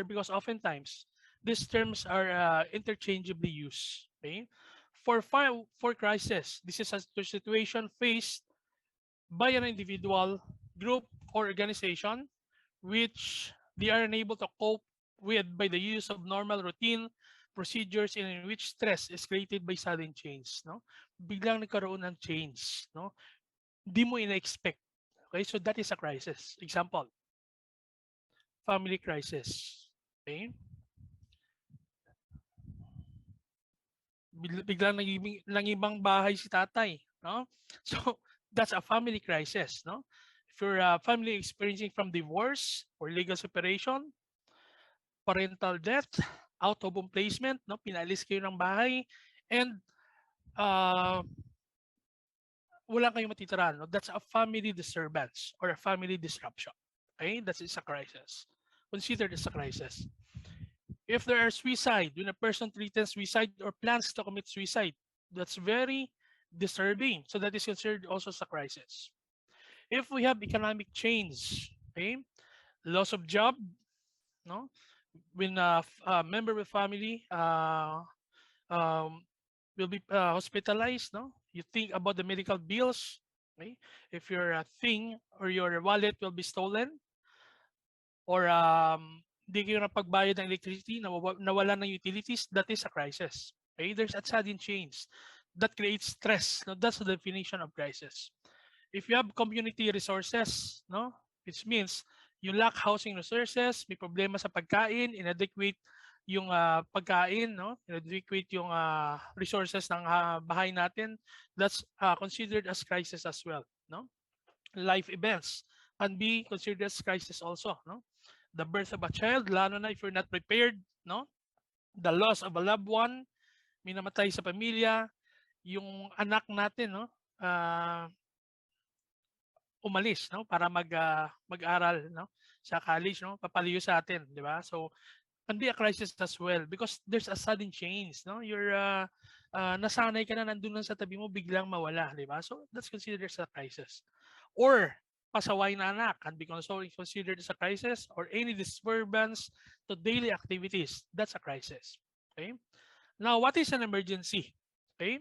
because oftentimes these terms are interchangeably used. Okay, for crisis, this is a situation faced by an individual, group, or organization which they are unable to cope with by the use of normal routine procedures in which stress is created by sudden change, no? Biglang nagkaroon ng change, no? Di mo ina-expect. Okay, so that is a crisis. Example, family crisis. Okay? Biglang nangibang bahay si tatay, no? So that's a family crisis, no? If your family experiencing from divorce or legal separation, parental death, out of home placement, no? Pinalis kayo ng bahay, and uh, wala kayong matitirahan, no? That's a family disturbance or a family disruption. Okay? That is a crisis. Considered as a crisis. If there are suicide, when a person threatens suicide or plans to commit suicide, that's very disturbing. So that is considered also as a crisis. If we have economic change, okay, loss of job, no, when a member of family um, will be hospitalized, no, you think about the medical bills, okay, if your thing or your wallet will be stolen, or hindi kayo napagbayad ng electricity, nawala ng utilities, that is a crisis. Okay? There's a sudden change that creates stress. No? That's the definition of crisis. If you have community resources, no, which means you lack housing resources, may problema sa pagkain, inadequate yung pagkain, no, inadequate yung resources ng bahay natin, that's considered as crisis as well, no. Life events can be considered as crisis also, no. The birth of a child, lalo na if you're not prepared, no? The loss of a loved one, may namatay sa pamilya, yung anak natin, no? Umalis, no? Para mag-aral, no? Sa college, no? Papalayo sa atin, di ba? So, can be a crisis as well because there's a sudden change, no? You're nasanay ka na, nandun lang sa tabi mo, biglang mawala, di ba? So, that's considered as a crisis. Or pasaway na anak can be considered as a crisis, or any disturbance to daily activities, that's a crisis. Okay. Now, what is an emergency? Okay.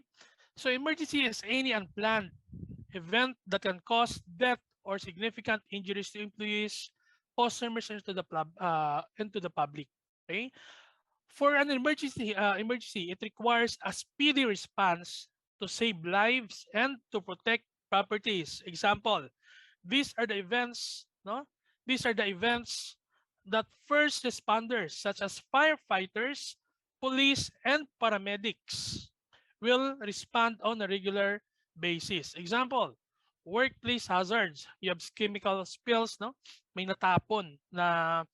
So emergency is any unplanned event that can cause death or significant injuries to employees, customers, and to the public. Okay. For an emergency, it requires a speedy response to save lives and to protect properties. Example, these are the events, no? These are the events that first responders such as firefighters, police, and paramedics will respond on a regular basis. Example, workplace hazards. You have chemical spills, no? May natapon na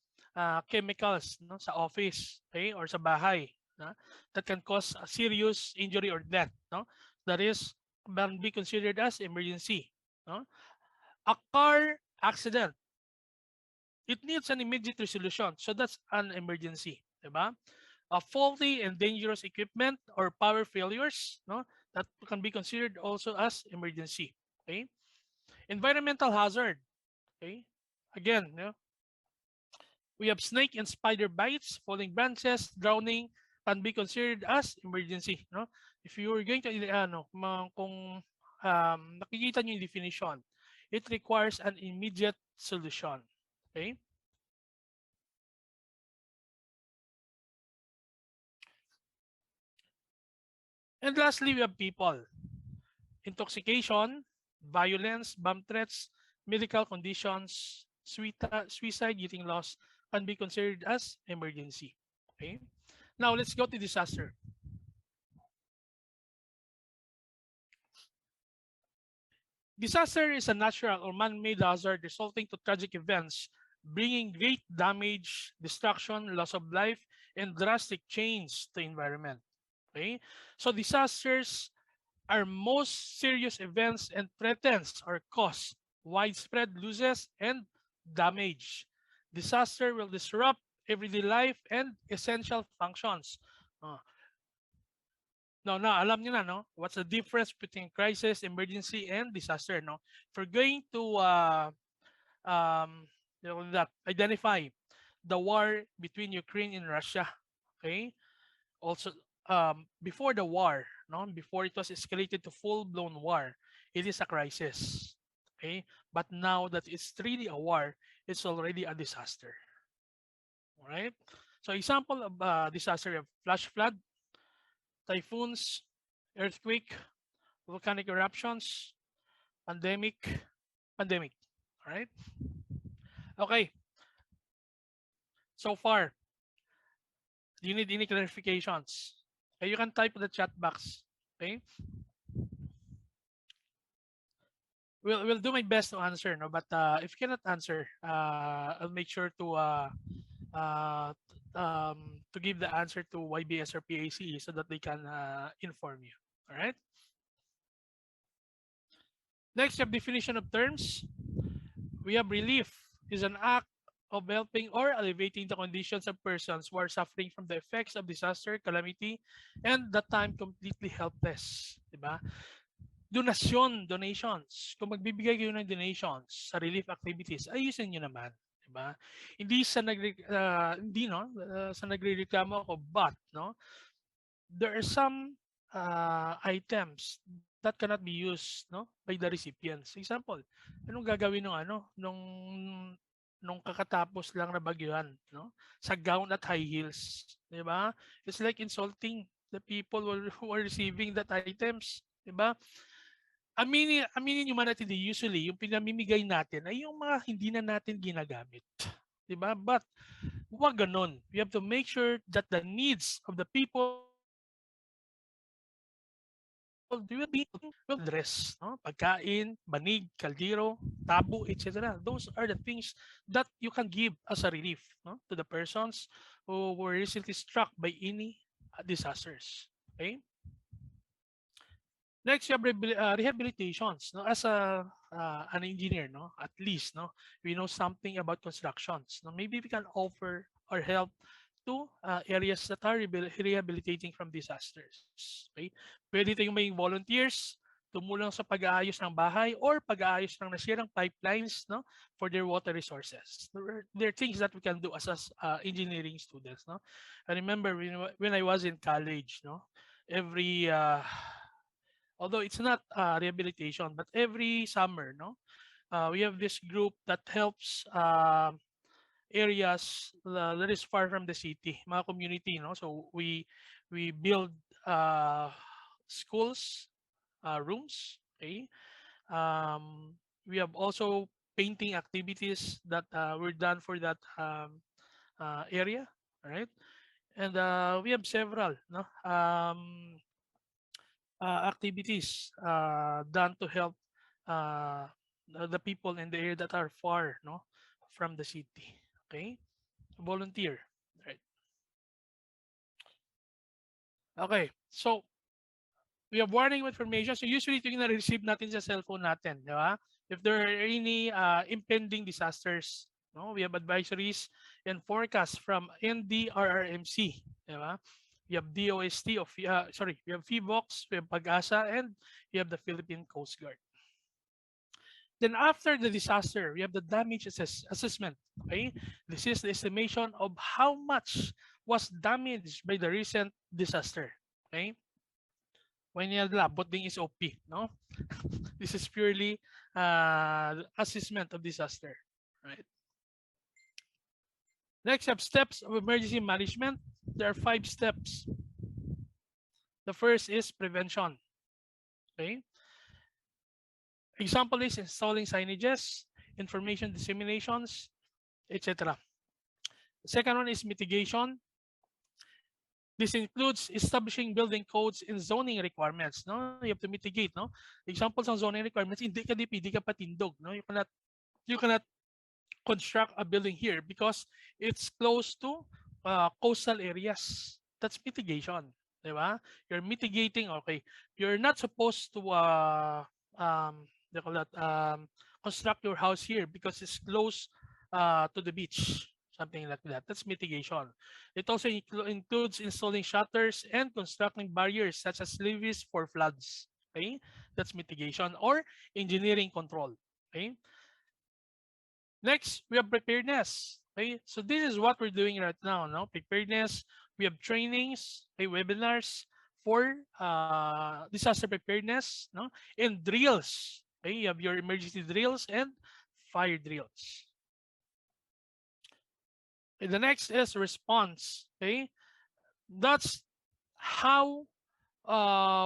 chemicals, no, sa office, okay, or sa bahay, no? That can cause a serious injury or death, no? That is can be considered as emergency, no? A car accident, it needs an immediate resolution. So that's an emergency, diba? A faulty and dangerous equipment or power failures, no, that can be considered also as emergency. Okay. Environmental hazard. Okay. Again, no, we have snake and spider bites, falling branches, drowning can be considered as emergency. No, if you are going to kung nakikita niyo yung definition, it requires an immediate solution. Okay. And lastly, we have people. Intoxication, violence, bomb threats, medical conditions, suicide, getting lost can be considered as emergency. Okay. Now let's go to disaster. Disaster is a natural or man-made hazard resulting to tragic events, bringing great damage, destruction, loss of life, and drastic change to environment. Okay. So disasters are most serious events and threatens or cause widespread losses and damage. Disaster will disrupt everyday life and essential functions. Uh, now, alam niyo na, no? What's the difference between crisis, emergency, and disaster, no? If we're going to identify the war between Ukraine and Russia. Okay, also before the war, no, before it was escalated to full-blown war, it is a crisis. Okay, but now that it's really a war, it's already a disaster. All right. So example of disaster of flash flood, typhoons, earthquake, volcanic eruptions, pandemic, pandemic. All right. Okay. So far, do you need any clarifications? Okay, you can type in the chat box. Okay. We'll do my best to answer, no. But if you cannot answer, I'll make sure uh, to give the answer to YBS or PACE so that they can inform you. All right. Next, you have definition of terms. We have relief is an act of helping or alleviating the conditions of persons who are suffering from the effects of disaster, calamity, and that time completely helpless. Diba? Donasyon, donations. Kung magbibigay kayo ng donations sa relief activities, ayusin nyo naman. Diba? Hindi sa hindi no, sa nagrereklamo ako, but no, there are some items that cannot be used, no, by the recipients. Example, anong gagawin ng nung kakatapos lang na bagyuhan, no? Sa gown at high heels, 'di ba? It's like insulting the people who are receiving that items, 'di ba? Aminin nyo man natin, usually yung pinamimigay natin ay yung mga hindi na natin ginagamit, 'di ba? But wag ganon. We have to make sure that the needs of the people will be addressed. No? Pagkain, banig, kaldero, tabo, etc. Those are the things that you can give as a relief, no, to the persons who were recently struck by any disasters. Okay. Next, you have rehabilitations. No, as an engineer, no, at least, no, we know something about constructions. No, maybe we can offer or help to areas that are rehabilitating from disasters. Okay? Pwede tayong may volunteers tumulong sa pag-aayos ng bahay or pag-aayos ng nasirang pipelines, no, for their water resources. There are things that we can do as engineering students. No? I remember when I was in college, no, every although it's not rehabilitation, but every summer, no, we have this group that helps areas that is far from the city, mga community, no. So we build schools, rooms. Okay. We have also painting activities that were done for that area. All right. And we have several, no, activities done to help uh, the people in the area that are far, no, from the city. Okay, volunteer, right? Okay, so we have warning information. So usually ito yung na-receive natin sa cellphone natin, di ba? If there are any impending disasters, no, we have advisories and forecasts from NDRRMC, di ba? We have DOST of sorry, we have PHIVOX, we have PAGASA, and we have the Philippine Coast Guard. Then after the disaster, we have the damage assessment. Okay, this is the estimation of how much was damaged by the recent disaster. Okay, when you have labot ding is OP, no? This is purely assessment of disaster, right? Next up, steps of emergency management. There are 5 steps. The first is prevention. Okay. Example is installing signages, information disseminations, etc. The second one is mitigation. This includes establishing building codes and zoning requirements. No, you have to mitigate. No, examples of zoning requirements. Hindi ka DP, hindi ka patindog. No, you cannot construct a building here because it's close to coastal areas. That's mitigation. Diba? You're mitigating. Okay, you're not supposed to they call that construct your house here because it's close to the beach, something like that. That's mitigation. It also includes installing shutters and constructing barriers such as levees for floods. Okay, that's mitigation or engineering control. Okay. Next, we have preparedness. Okay, so this is what we're doing right now. No preparedness. We have trainings, okay, webinars for disaster preparedness, no, and drills. Okay, you have your emergency drills and fire drills. Okay, the next is response. Okay, that's how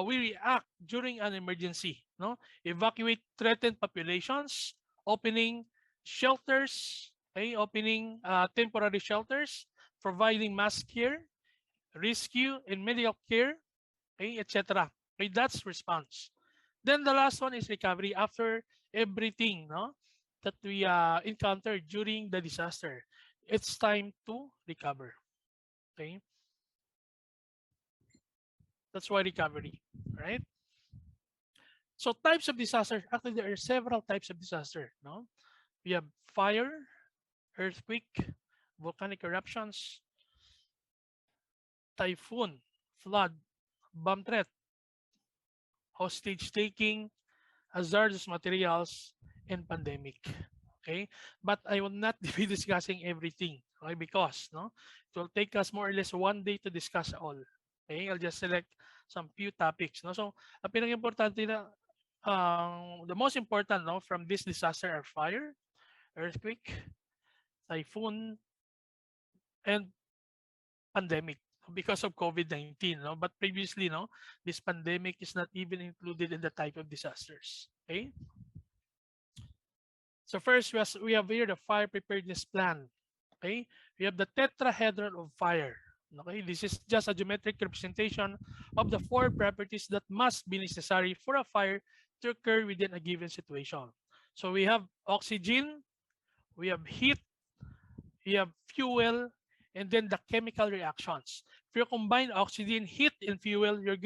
we react during an emergency. No, evacuate threatened populations, opening shelters, okay, opening temporary shelters, providing mass care, rescue and medical care, okay, etc. Okay, that's response. Then the last one is recovery after everything, no, that we encountered during the disaster. It's time to recover. Okay, that's why recovery, right? So types of disaster. Actually, there are several types of disaster. No, we have fire, earthquake, volcanic eruptions, typhoon, flood, bomb threat, hostage taking, hazardous materials, and pandemic. Okay, but I will not be discussing everything. Okay, because no, it will take us more or less one day to discuss all. Okay, I'll just select some few topics. No, so ang pinaka-importante na the most important no from this disaster are fire, earthquake, typhoon, and pandemic because of COVID-19. No, but previously, no, this pandemic is not even included in the type of disasters. Okay. So first, we have here the fire preparedness plan. Okay, we have the tetrahedron of fire. Okay, this is just a geometric representation of the four properties that must be necessary for a fire to occur within a given situation. So we have oxygen, we have heat, we have fuel, and then the chemical reactions. If you combine oxygen, heat, and fuel, you're